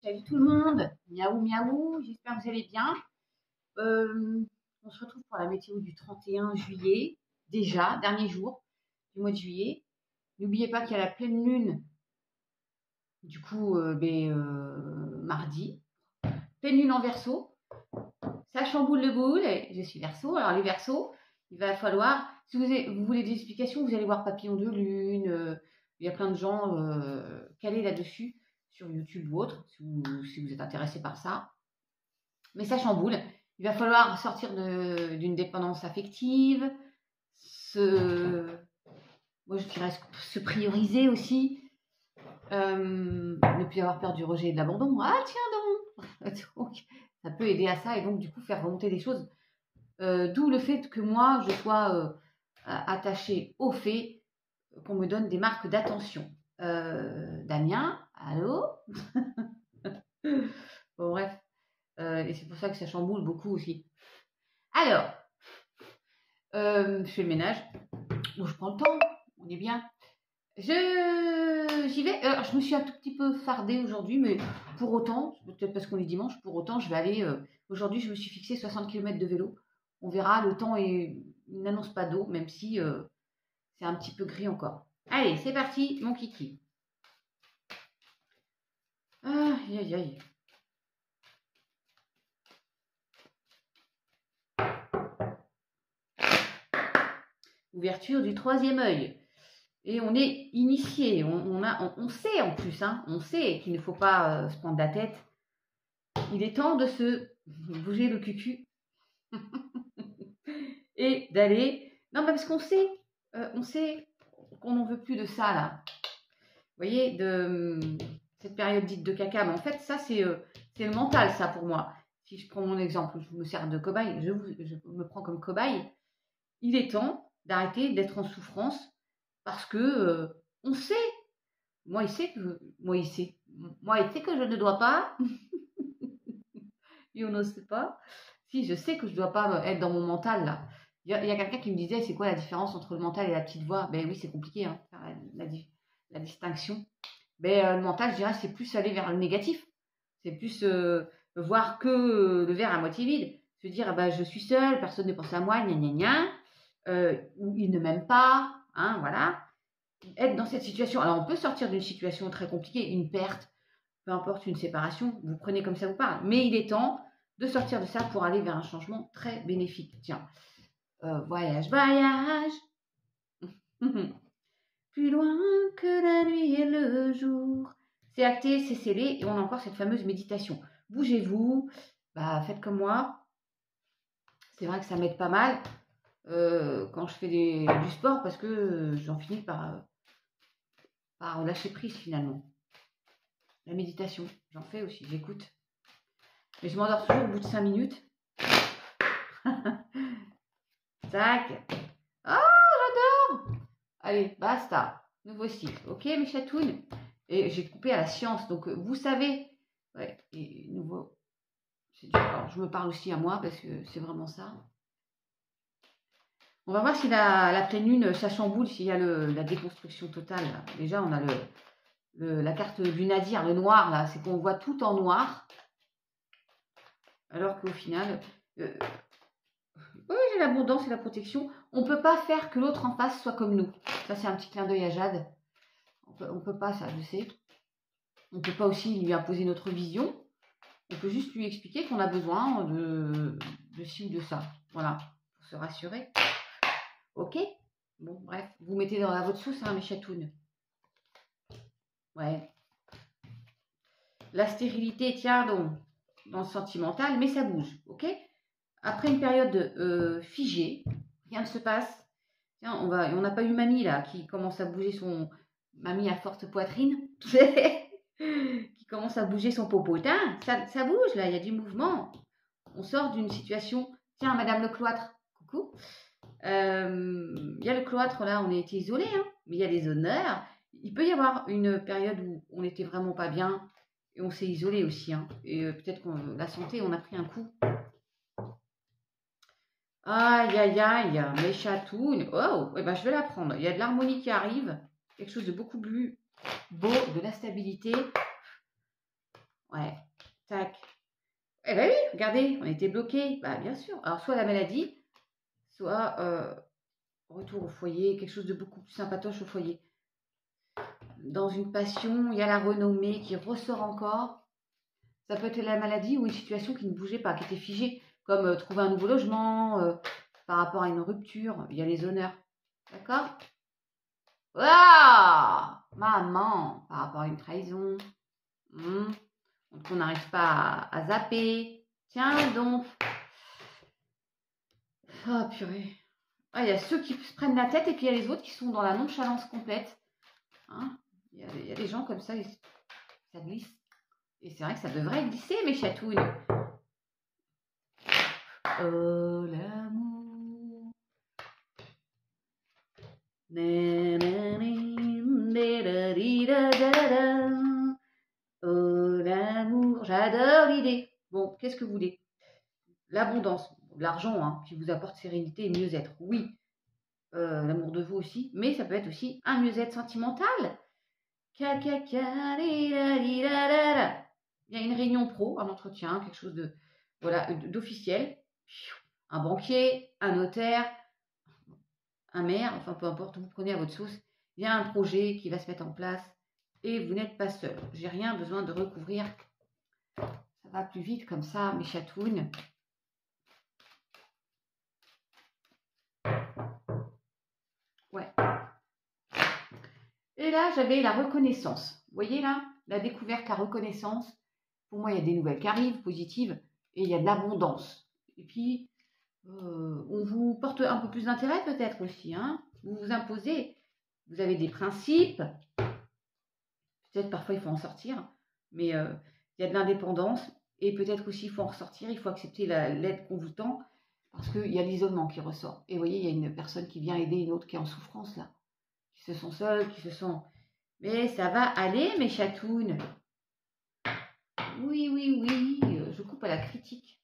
Salut tout le monde, miaou miaou, j'espère que vous allez bien. On se retrouve pour la météo du 31 juillet, déjà, dernier jour du mois de juillet. N'oubliez pas qu'il y a la pleine lune, du coup, mardi. Pleine lune en Verseau, ça chamboule le boule, et je suis Verseau. Alors les Verseaux, il va falloir, si vous voulez des explications, vous allez voir Papillon de lune, il y a plein de gens calés là-dessus, sur YouTube ou autre, si vous êtes intéressé par ça. Mais ça chamboule. Il va falloir sortir d'une dépendance affective, moi je dirais se prioriser aussi, ne plus avoir peur du rejet et de l'abandon. Ah tiens donc, donc ça peut aider à ça et donc du coup faire remonter des choses. D'où le fait que moi je sois attachée au fait qu'on me donne des marques d'attention. Damien, allô. Bon bref, et c'est pour ça que ça chamboule beaucoup aussi. Alors, je fais le ménage. Bon, je prends le temps, on est bien. J'y vais. Alors, je me suis un tout petit peu fardée aujourd'hui, mais pour autant, peut-être parce qu'on est dimanche, pour autant, je vais aller. Aujourd'hui, je me suis fixé 60 km de vélo. On verra, le temps n'annonce pas d'eau, même si c'est un petit peu gris encore. Allez, c'est parti, mon kiki. Aïe, aïe, aïe. Ouverture du troisième œil. Et on est initié, on sait en plus, hein, on sait qu'il ne faut pas se prendre la tête. Il est temps de se bouger le cucu et d'aller... Non, parce qu'on sait, qu'on n'en veut plus de ça, là. Vous voyez, de cette période dite de caca. Mais en fait, ça, c'est le mental, ça, pour moi. Si je prends mon exemple, je me sers de cobaye, je me prends comme cobaye. Il est temps d'arrêter d'être en souffrance parce que on sait. Moi, il sait que je ne dois pas. Et on ne sait pas. Si, je sais que je ne dois pas être dans mon mental, là. Il y a quelqu'un qui me disait, c'est quoi la différence entre le mental et la petite voix? Ben oui, c'est compliqué, hein, la distinction. Ben, le mental, je dirais, c'est plus aller vers le négatif. C'est plus voir que le verre à moitié vide. Se dire, ah ben, je suis seule, personne ne pense à moi, gna gna gna. Ou il ne m'aime pas, hein, voilà. Être dans cette situation. Alors, on peut sortir d'une situation très compliquée, une perte, peu importe, une séparation, vous prenez comme ça vous parle. Mais il est temps de sortir de ça pour aller vers un changement très bénéfique. Tiens, voyage, voyage, plus loin que la nuit et le jour. C'est acté, c'est scellé, et on a encore cette fameuse méditation. Bougez-vous, bah, faites comme moi. C'est vrai que ça m'aide pas mal quand je fais du sport parce que j'en finis par lâcher prise finalement. La méditation, j'en fais aussi, j'écoute. Mais je m'endors toujours au bout de 5 minutes. Tac. Oh, j'adore. Allez, basta. Nouveau site. Ok, mes chatounes. Et j'ai coupé à la science. Donc, vous savez. Ouais, et nouveau. Alors, je me parle aussi à moi parce que c'est vraiment ça. On va voir si la pleine lune, ça chamboule, s'il y a la déconstruction totale. Là. Déjà, on a la carte du nadir, le noir, là. C'est qu'on voit tout en noir. Alors qu'au final... oui, j'ai l'abondance et la protection. On ne peut pas faire que l'autre en face soit comme nous. Ça, c'est un petit clin d'œil à Jade. On peut pas, ça, je sais. On ne peut pas aussi lui imposer notre vision. On peut juste lui expliquer qu'on a besoin de ci ou de ça. Voilà, pour se rassurer. Ok. Bon, bref, vous mettez dans votre sauce, hein, mes chatounes. Ouais. La stérilité, tiens donc, dans le sentimental, mais ça bouge, ok? Après une période figée, rien ne se passe. Tiens, on n'a pas eu mamie là qui commence à bouger son... Mamie à forte poitrine qui commence à bouger son popotin. Ça bouge là, il y a du mouvement. On sort d'une situation... Tiens, Madame le cloître, coucou. Il y a le cloître là, on a été isolés, hein, mais il y a des honneurs. Il peut y avoir une période où on n'était vraiment pas bien et on s'est isolé aussi. Hein, et peut-être que la santé, on a pris un coup. Aïe, aïe, aïe, mes chatounes. Oh, eh ben, je vais la prendre. Il y a de l'harmonie qui arrive. Quelque chose de beaucoup plus beau, de la stabilité. Ouais, tac. Eh ben oui, regardez, on était bloqués. Bah bien sûr. Alors soit la maladie, soit retour au foyer, quelque chose de beaucoup plus sympatoche au foyer. Dans une passion, il y a la renommée qui ressort encore. Ça peut être la maladie ou une situation qui ne bougeait pas, qui était figée, comme trouver un nouveau logement, par rapport à une rupture, il y a les honneurs. D'accord? Ah, maman, par rapport à une trahison. Donc on n'arrive pas à zapper. Tiens donc. Oh purée. Ah, il y a ceux qui se prennent la tête et puis il y a les autres qui sont dans la nonchalance complète. Hein, il y a des gens comme ça, ça glisse. Et c'est vrai que ça devrait glisser, mes chatouilles. Oh l'amour. Oh l'amour. J'adore l'idée. Bon, qu'est-ce que vous voulez? L'abondance, l'argent hein, qui vous apporte sérénité et mieux-être. Oui, l'amour de vous aussi, mais ça peut être aussi un mieux-être sentimental. Il y a une réunion pro, un entretien, quelque chose de voilà d'officiel. Un banquier, un notaire, un maire, enfin peu importe, vous prenez à votre sauce. Il y a un projet qui va se mettre en place et vous n'êtes pas seul. J'ai rien besoin de recouvrir. Ça va plus vite comme ça, mes chatounes. Ouais. Et là, j'avais la reconnaissance. Vous voyez là, la découverte, la reconnaissance. Pour moi, il y a des nouvelles qui arrivent, positives, et il y a de l'abondance. Et puis, on vous porte un peu plus d'intérêt peut-être aussi. Hein, vous vous imposez. Vous avez des principes. Peut-être parfois, il faut en sortir. Mais il y a de l'indépendance. Et peut-être aussi, il faut en ressortir. Il faut accepter l'aide qu'on vous tend. Parce qu'il y a l'isolement qui ressort. Et vous voyez, il y a une personne qui vient aider une autre qui est en souffrance là. Qui se sent seuls, qui se sent... Mais ça va aller, mes chatounes. Oui, oui, oui, je coupe à la critique.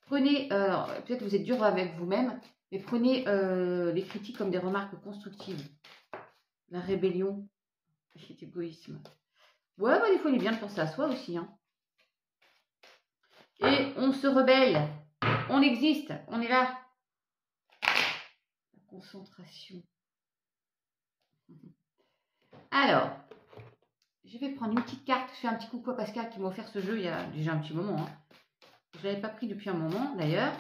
Prenez, peut-être vous êtes dur avec vous-même, mais prenez les critiques comme des remarques constructives. La rébellion, c'est égoïsme. Ouais, bah, des fois, il est bien de penser à soi aussi. Hein. Et on se rebelle. On existe, on est là. La concentration. Alors, je vais prendre une petite carte. Je fais un petit coucou à Pascal qui m'a offert ce jeu il y a déjà un petit moment. Hein. Je ne l'avais pas pris depuis un moment d'ailleurs.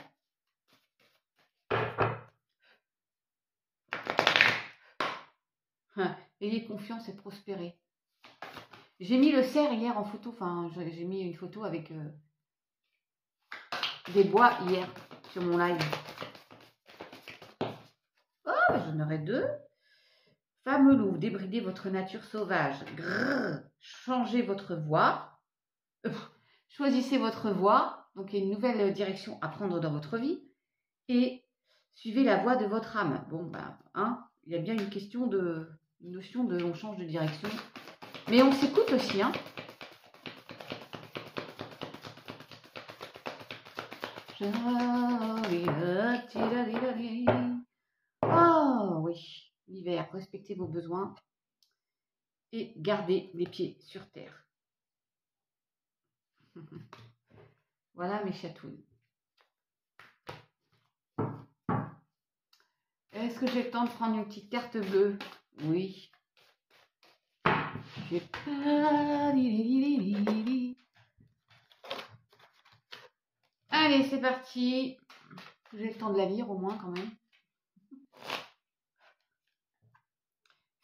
Ayez confiance et prospérez. J'ai mis le cerf hier en photo. Enfin, j'ai mis une photo avec des bois hier sur mon live. Oh, j'en aurai deux. Fameux loup, débridez votre nature sauvage. Grrr, changez votre voie. Choisissez votre voie. Donc, il y a une nouvelle direction à prendre dans votre vie. Et suivez la voie de votre âme. Bon, ben, hein, il y a bien une question de... Une notion de... On change de direction. Mais on s'écoute aussi, hein. Oh oui, l'hiver, respectez vos besoins et gardez les pieds sur terre. Voilà mes chatouilles. Est-ce que j'ai le temps de prendre une petite carte bleue? Oui. J'ai pas... Allez, c'est parti. J'ai le temps de la lire au moins quand même.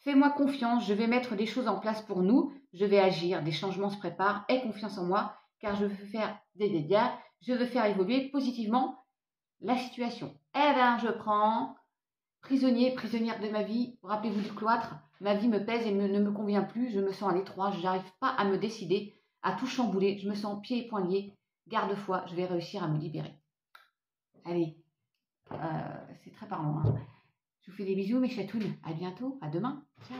Fais-moi confiance, je vais mettre des choses en place pour nous. Je vais agir, des changements se préparent. Aie confiance en moi, car je veux faire des dégâts. Je veux faire évoluer positivement la situation. Eh bien, je prends prisonnier, prisonnière de ma vie. Rappelez-vous du cloître. Ma vie me pèse et ne me convient plus. Je me sens à l'étroit. Je n'arrive pas à me décider, à tout chambouler. Je me sens pieds et poings liés. Garde-foi, je vais réussir à me libérer. Allez, c'est très parlant. Hein. Je vous fais des bisous, mes chatounes. À bientôt. À demain. Ciao.